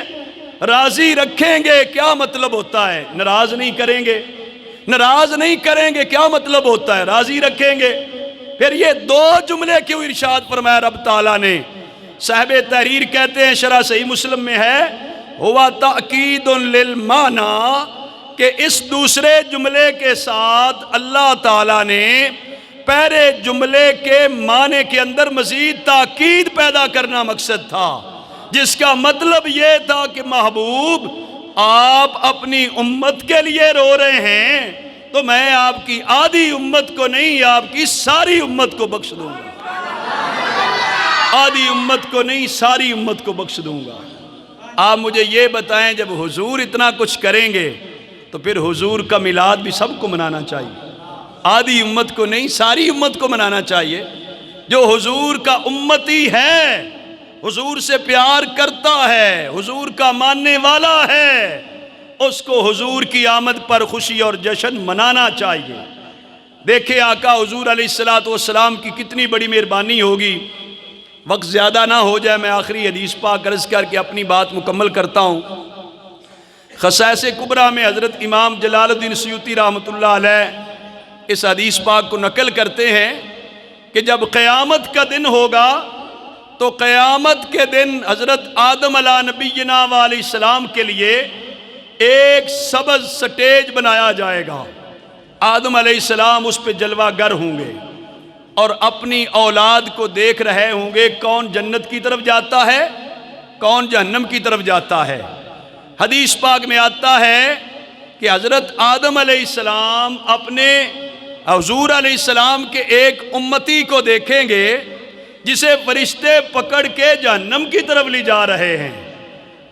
راضی رکھیں گے کیا مطلب ہوتا ہے؟ ناراض نہیں کریں گے. ناراض نہیں کریں گے کیا مطلب ہوتا ہے؟ راضی رکھیں گے. پھر یہ دو جملے کیوں ارشاد فرمایا رب تعالیٰ نے؟ صاحب تحریر کہتے ہیں شرح صحیح مسلم میں ہے ہوا تأکید للمعنی، کہ اس دوسرے جملے کے ساتھ اللہ تعالیٰ نے پہلے جملے کے معنی کے اندر مزید تاکید پیدا کرنا مقصد تھا، جس کا مطلب یہ تھا کہ محبوب آپ اپنی امت کے لیے رو رہے ہیں تو میں آپ کی آدھی امت کو نہیں، آپ کی ساری امت کو بخش دوں گا. آدھی امت کو نہیں، ساری امت کو بخش دوں گا. آپ مجھے یہ بتائیں جب حضور اتنا کچھ کریں گے تو پھر حضور کا میلاد بھی سب کو منانا چاہیے. آدھی امت کو نہیں، ساری امت کو منانا چاہیے. جو حضور کا امتی ہے، حضور سے پیار کرتا ہے، حضور کا ماننے والا ہے، اس کو حضور کی آمد پر خوشی اور جشن منانا چاہیے. دیکھیں آقا حضور علیہ السلام کی کتنی بڑی مہربانی ہوگی. وقت زیادہ نہ ہو جائے، میں آخری حدیث پاک عرض کر کے اپنی بات مکمل کرتا ہوں. خصائص کبریٰ میں حضرت امام جلال الدین سیوطی رحمۃ اللہ علیہ اس حدیث پاک کو نقل کرتے ہیں کہ جب قیامت کا دن ہوگا تو قیامت کے دن حضرت آدم علیہ نبینا علیہ السلام کے لیے ایک سبز سٹیج بنایا جائے گا. آدم علیہ السلام اس پہ جلوہ گر ہوں گے اور اپنی اولاد کو دیکھ رہے ہوں گے کون جنت کی طرف جاتا ہے، کون جہنم کی طرف جاتا ہے. حدیث پاک میں آتا ہے کہ حضرت آدم علیہ السلام اپنے حضور علیہ السلام کے ایک امتی کو دیکھیں گے جسے فرشتے پکڑ کے جہنم کی طرف لے جا رہے ہیں.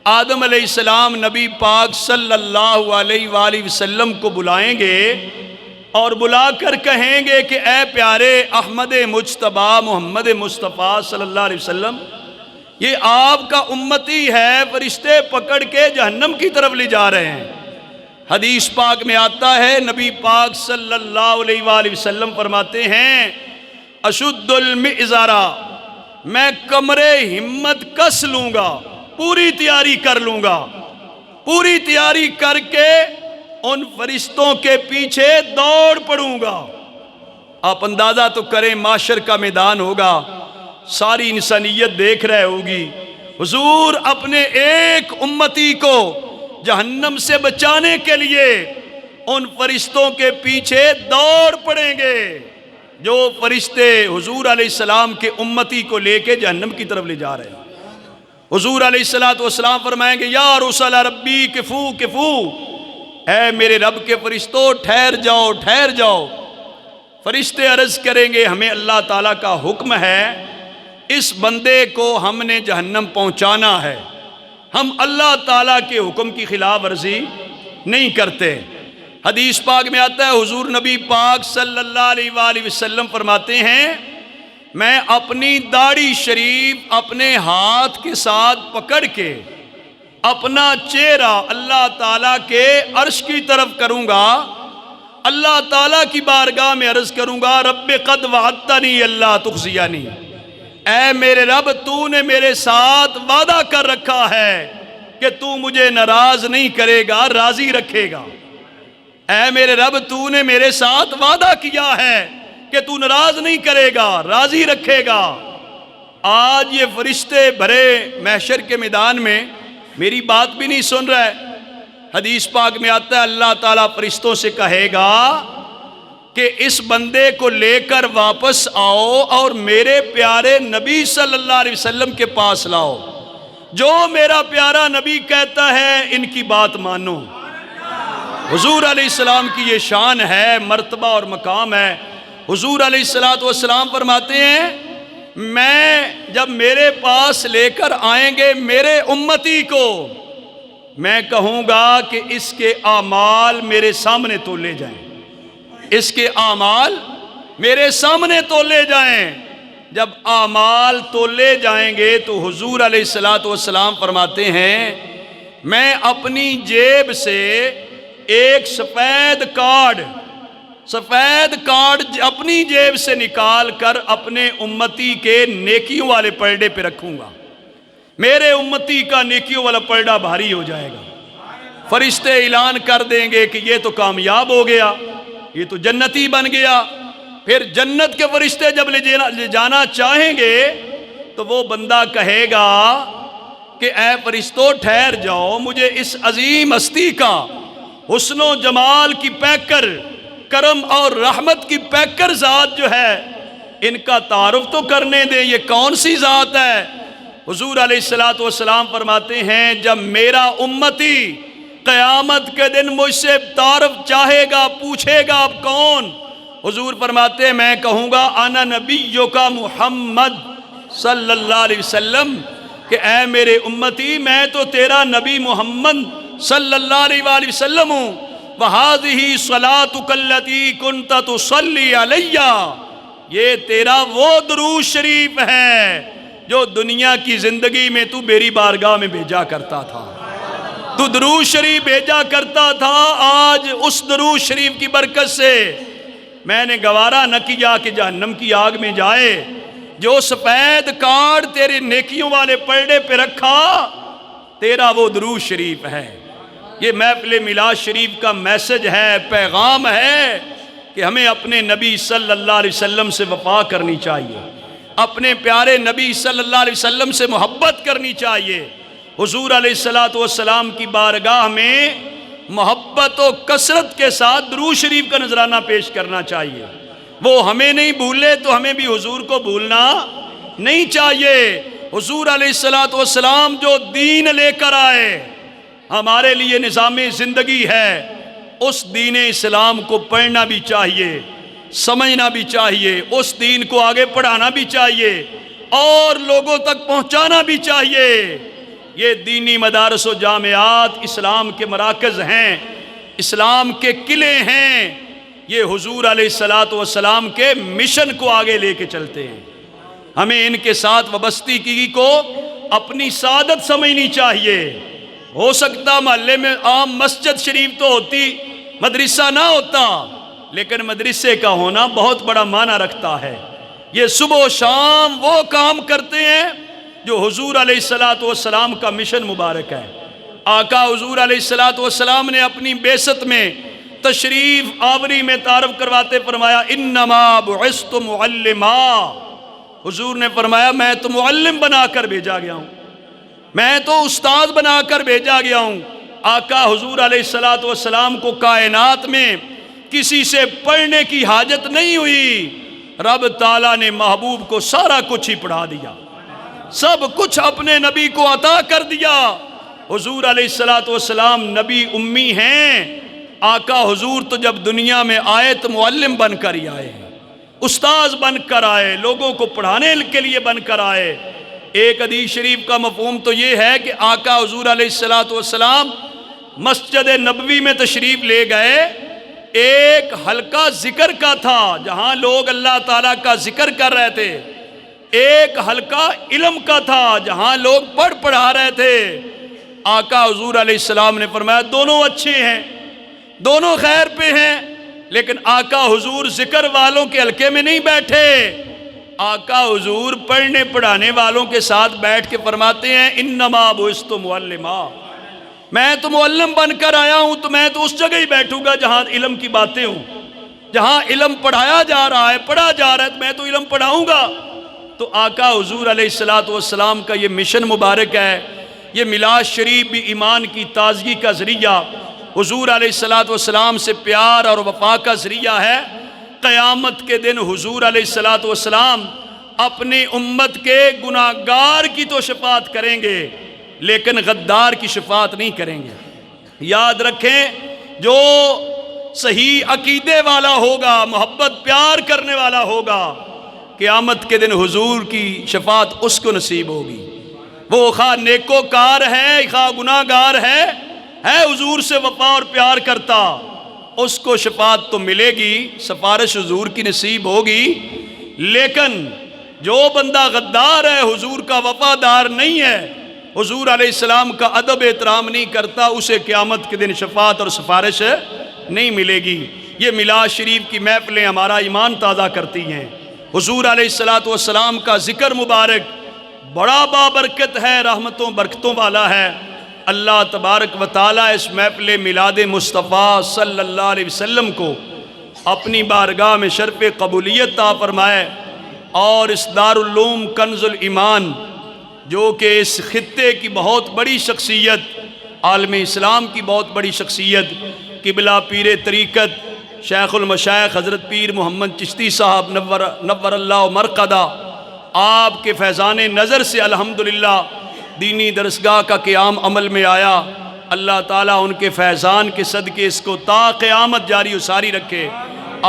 آدم علیہ السلام نبی پاک صلی اللہ علیہ وآلہ وسلم کو بلائیں گے اور بلا کر کہیں گے کہ اے پیارے احمد مجتبیٰ محمد مصطفیٰ صلی اللہ علیہ وسلم، یہ آپ کا امتی ہے، فرشتے پکڑ کے جہنم کی طرف لے جا رہے ہیں. حدیث پاک میں آتا ہے نبی پاک صلی اللہ علیہ وآلہ وسلم فرماتے ہیں اشد المئزرہ، میں کمرے ہمت کس لوں گا، پوری تیاری کر لوں گا، پوری تیاری کر کے ان فرشتوں کے پیچھے دوڑ پڑوں گا. آپ اندازہ تو کریں معاشر کا میدان ہوگا، ساری انسانیت دیکھ رہے ہوگی، حضور اپنے ایک امتی کو جہنم سے بچانے کے لیے ان فرشتوں کے پیچھے دوڑ پڑیں گے جو فرشتے حضور علیہ السلام کے امتی کو لے کے جہنم کی طرف لے جا رہے ہیں. حضور علیہ السلام فرمائیں گے یا رسول ربی کفو کفو، اے میرے رب کے فرشتوں ٹھہر جاؤ ٹھہر جاؤ. فرشتے عرض کریں گے ہمیں اللہ تعالیٰ کا حکم ہے، اس بندے کو ہم نے جہنم پہنچانا ہے، ہم اللہ تعالیٰ کے حکم کی خلاف ورزی نہیں کرتے. حدیث پاک میں آتا ہے حضور نبی پاک صلی اللہ علیہ وآلہ وسلم فرماتے ہیں میں اپنی داڑھی شریف اپنے ہاتھ کے ساتھ پکڑ کے اپنا چہرہ اللہ تعالیٰ کے عرش کی طرف کروں گا، اللہ تعالیٰ کی بارگاہ میں عرض کروں گا رب قد وعدتنی اللہ تخزینی، اے میرے رب تو نے میرے ساتھ وعدہ کر رکھا ہے کہ تو مجھے ناراض نہیں کرے گا، راضی رکھے گا۔ اے میرے رب تو نے میرے ساتھ وعدہ کیا ہے کہ تو ناراض نہیں کرے گا، راضی رکھے گا۔ آج یہ فرشتے بھرے محشر کے میدان میں میری بات بھی نہیں سن رہا ہے۔ حدیث پاک میں آتا ہے اللہ تعالیٰ فرشتوں سے کہے گا کہ اس بندے کو لے کر واپس آؤ اور میرے پیارے نبی صلی اللہ علیہ وسلم کے پاس لاؤ، جو میرا پیارا نبی کہتا ہے ان کی بات مانو۔ حضور علیہ السلام کی یہ شان ہے، مرتبہ اور مقام ہے۔ حضور علیہ السلام فرماتے ہیں میں جب میرے پاس لے کر آئیں گے میرے امتی کو، میں کہوں گا کہ اس کے اعمال میرے سامنے تولے جائیں، اس کے اعمال میرے سامنے تولے جائیں۔ جب اعمال تولے جائیں گے تو حضور علیہ السلام فرماتے ہیں میں اپنی جیب سے ایک سفید کارڈ اپنی جیب سے نکال کر اپنے امتی کے نیکیوں والے پلڑے پہ رکھوں گا، میرے امتی کا نیکیوں والا پلڑا بھاری ہو جائے گا۔ فرشتے اعلان کر دیں گے کہ یہ تو کامیاب ہو گیا، یہ تو جنتی بن گیا۔ پھر جنت کے فرشتے جب لے جانا چاہیں گے تو وہ بندہ کہے گا کہ اے فرشتوں ٹھہر جاؤ، مجھے اس عظیم ہستی کا حسن و جمال کی پیکر، کرم اور رحمت کی پیکر ذات جو ہے ان کا تعارف تو کرنے دیں، یہ کون سی ذات ہے؟ حضور علیہ السلام فرماتے ہیں جب میرا امتی قیامت کے دن مجھ سے تعارف چاہے گا، پوچھے گا آپ کون؟ حضور فرماتے ہیں میں کہوں گا انا نبیک محمد صلی اللہ علیہ وسلم، کہ اے میرے امتی میں تو تیرا نبی محمد صلی اللہ علیہ وآلہ وسلم ہوں۔ وَهَذِهِ صَلَاتُكَ الَّتِي كُنْتَ تُصَلِّي عَلَيَّ، یہ تیرا وہ درود شریف ہے جو دنیا کی زندگی میں تو میری بارگاہ میں بھیجا کرتا تھا، تو درود شریف بھیجا کرتا تھا۔ آج اس درود شریف کی برکت سے میں نے گوارا نہ کیا کہ جہنم کی آگ میں جائے، جو سفید کارڈ تیرے نیکیوں والے پلڑے پہ رکھا تیرا وہ درود شریف ہے۔ یہ محفل میلاد شریف کا میسج ہے، پیغام ہے کہ ہمیں اپنے نبی صلی اللہ علیہ وسلم سے وفا کرنی چاہیے، اپنے پیارے نبی صلی اللہ علیہ وسلم سے محبت کرنی چاہیے۔ حضور علیہ السلام کی بارگاہ میں محبت و کثرت کے ساتھ درود شریف کا نذرانہ پیش کرنا چاہیے۔ وہ ہمیں نہیں بھولے تو ہمیں بھی حضور کو بھولنا نہیں چاہیے۔ حضور علیہ السلام جو دین لے کر آئے ہمارے لیے نظام زندگی ہے، اس دین اسلام کو پڑھنا بھی چاہیے، سمجھنا بھی چاہیے، اس دین کو آگے پڑھانا بھی چاہیے اور لوگوں تک پہنچانا بھی چاہیے۔ یہ دینی مدارس و جامعات اسلام کے مراکز ہیں، اسلام کے قلعے ہیں، یہ حضور علیہ السلام کے مشن کو آگے لے کے چلتے ہیں۔ ہمیں ان کے ساتھ وابستگی کو اپنی سعادت سمجھنی چاہیے۔ ہو سکتا محلے میں عام مسجد شریف تو ہوتی، مدرسہ نہ ہوتا، لیکن مدرسے کا ہونا بہت بڑا معنی رکھتا ہے۔ یہ صبح و شام وہ کام کرتے ہیں جو حضور علیہ السلام کا مشن مبارک ہے۔ آقا حضور علیہ السلام نے اپنی بعثت میں تشریف آوری میں تعارف کرواتے فرمایا انما بعثت معلما، حضور نے فرمایا میں تو معلم بنا کر بھیجا گیا ہوں، میں تو استاد بنا کر بھیجا گیا ہوں۔ آقا حضور علیہ السلام کو کائنات میں کسی سے پڑھنے کی حاجت نہیں ہوئی، رب تعالیٰ نے محبوب کو سارا کچھ ہی پڑھا دیا، سب کچھ اپنے نبی کو عطا کر دیا۔ حضور علیہ السلام نبی امی ہیں، آقا حضور تو جب دنیا میں آئے تو معلم بن کر ہی آئے ہیں، استاذ بن کر آئے، لوگوں کو پڑھانے کے لیے بن کر آئے۔ ایک حدیث شریف کا مفہوم تو یہ ہے کہ آقا حضور علیہ السلام مسجد نبوی میں تشریف لے گئے ایک حلقہ ذکر کا تھا جہاں لوگ اللہ تعالیٰ کا ذکر کر رہے تھے، ایک حلقہ علم کا تھا جہاں لوگ پڑھا رہے تھے۔ آقا حضور علیہ السلام نے فرمایا دونوں اچھے ہیں، دونوں خیر پہ ہیں، لیکن آقا حضور ذکر والوں کے حلقے میں نہیں بیٹھے، آقا حضور پڑھنے پڑھانے والوں کے ساتھ بیٹھ کے فرماتے ہیں انما بعثت معلما، میں تو معلم بن کر آیا ہوں، تو میں تو اس جگہ ہی بیٹھوں گا جہاں علم کی باتیں ہوں، جہاں علم پڑھایا جا رہا ہے، پڑھا جا رہا ہے، تو میں تو علم پڑھاؤں گا۔ تو آقا حضور علیہ السلام کا یہ مشن مبارک ہے، یہ میلاد شریف بھی ایمان کی تازگی کا ذریعہ، حضور علیہ السلام سے پیار اور وفا کا ذریعہ ہے۔ قیامت کے دن حضور علیہ السلام اپنی امت کے گناہگار کی تو شفاعت کریں گے، لیکن غدار کی شفاعت نہیں کریں گے۔ یاد رکھیں، جو صحیح عقیدے والا ہوگا، محبت پیار کرنے والا ہوگا، قیامت کے دن حضور کی شفاعت اس کو نصیب ہوگی۔ وہ خواہ نیکوکار ہے خواہ گناہ گار ہے حضور سے وفا اور پیار کرتا، اس کو شفاعت تو ملے گی، سفارش حضور کی نصیب ہوگی۔ لیکن جو بندہ غدار ہے، حضور کا وفادار نہیں ہے، حضور علیہ السلام کا ادب احترام نہیں کرتا، اسے قیامت کے دن شفاعت اور سفارش نہیں ملے گی۔ یہ میلاد شریف کی محفلیں ہمارا ایمان تازہ کرتی ہیں۔ حضور علیہ السلام کا ذکر مبارک بڑا بابرکت ہے، رحمتوں برکتوں والا ہے۔ اللہ تبارک و تعالیٰ اس محفل میلاد مصطفیٰ صلی اللہ علیہ وسلم کو اپنی بارگاہ میں شرف قبولیت عطا فرمائے، اور اس دارالعلوم کنز الایمان جو کہ اس خطے کی بہت بڑی شخصیت، عالم اسلام کی بہت بڑی شخصیت، قبلہ پیر طریقت شیخ المشائخ حضرت پیر محمد چشتی صاحب نور اللہ مرقدہ، آپ کے فیضان نظر سے الحمدللہ دینی درسگاہ کا قیام عمل میں آیا۔ اللہ تعالیٰ ان کے فیضان کے صدقے اس کو تا قیامت جاری و ساری رکھے،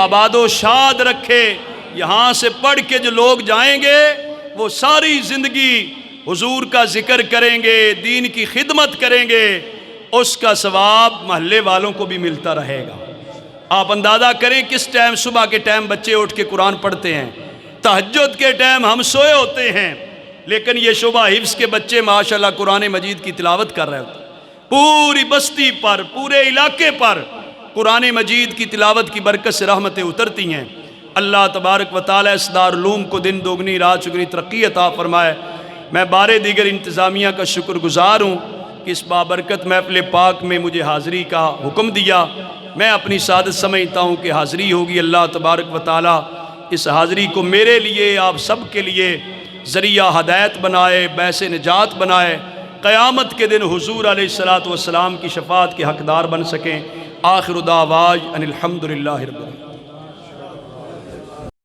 آباد و شاد رکھے۔ یہاں سے پڑھ کے جو لوگ جائیں گے وہ ساری زندگی حضور کا ذکر کریں گے، دین کی خدمت کریں گے، اس کا ثواب محلے والوں کو بھی ملتا رہے گا۔ آپ اندازہ کریں کس ٹائم، صبح کے ٹائم بچے اٹھ کے قرآن پڑھتے ہیں، تہجد کے ٹائم ہم سوئے ہوتے ہیں، لیکن یہ شعبہ حفظ کے بچے ماشاءاللہ قرآن مجید کی تلاوت کر رہے ہوتے ہیں۔ پوری بستی پر، پورے علاقے پر قرآن مجید کی تلاوت کی برکت سے رحمتیں اترتی ہیں۔ اللہ تبارک و تعالیٰ اس دارالعلوم کو دن دوگنی رات چگنی ترقی عطا فرمائے۔ میں بارے دیگر انتظامیہ کا شکر گزار ہوں کہ اس بابرکت محفل پاک میں مجھے حاضری کا حکم دیا۔ میں اپنی سعادت سمجھتا ہوں کہ حاضری ہوگی، اللہ تبارک و تعالیٰ اس حاضری کو میرے لیے، آپ سب کے لیے ذریعہ ہدایت بنائے، باعث نجات بنائے، قیامت کے دن حضور علیہ السلام کی شفاعت کے حقدار بن سکیں۔ آخر دعوانا ان الحمدللہ رب العالمین۔